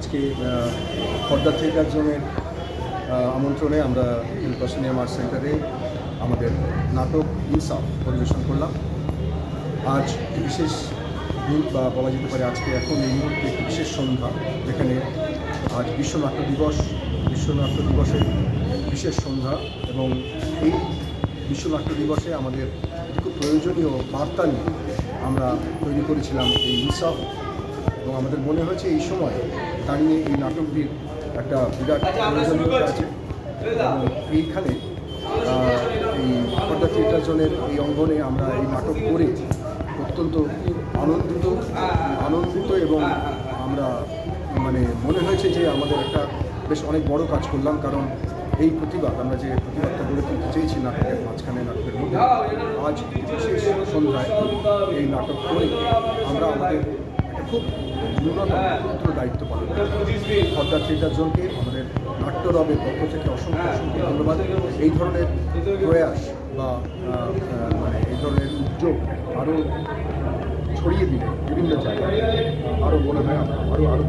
আজকে খর্দা থিয়েটার জোনের আমন্ত্রণে আমরা ইলপাশনিয়াম আর্ট সেন্টারে আমাদের নাটক ইনসাফ পরিবেশন করলাম। আজ বিশেষ দিন বা বলা যেতে পারে আজকে এখন এই মুহূর্তে একটি বিশেষ সন্ধ্যা, যেখানে আজ বিশ্ব নাট্য দিবসের বিশেষ সন্ধ্যা এবং এই বিশ্ব নাট্য দিবসে আমাদের খুব প্রয়োজনীয় বার্তা নিয়ে আমরা তৈরি করেছিলাম এই ইনসাফ, এবং আমাদের মনে হয়েছে এই সময় দাঁড়িয়ে এই নাটকটির একটা বিরাট প্রয়োজনীয়তা আছে। এবং এইখানে এই খর্দা থিয়েটার জোনের এই অঙ্গনে আমরা এই নাটক করে অত্যন্ত আনন্দিত এবং আমরা মনে হয়েছে যে আমাদের একটা বেশ অনেক বড় কাজ করলাম, কারণ এই প্রতিবাদ আমরা যে প্রতিবাদটা গড়ে তুলতে চেয়েছি নাটকের মাঝখানে, নাটকের মধ্যে, আজ বিশেষ সন্ধ্যায় এই নাটক করে আমরা আমাদের একটা খুব ন্যূনতম দায়িত্ব পালন করি। খর্দা থিয়েটার জোনকে আমাদের নাট্যরবের পক্ষ থেকে অসংখ্য ধন্যবাদ। এই ধরনের প্রয়াস বা এই ধরনের উদ্যোগ আরও ছড়িয়ে দিলে বিভিন্ন জায়গায় আরও মনে হয় আরও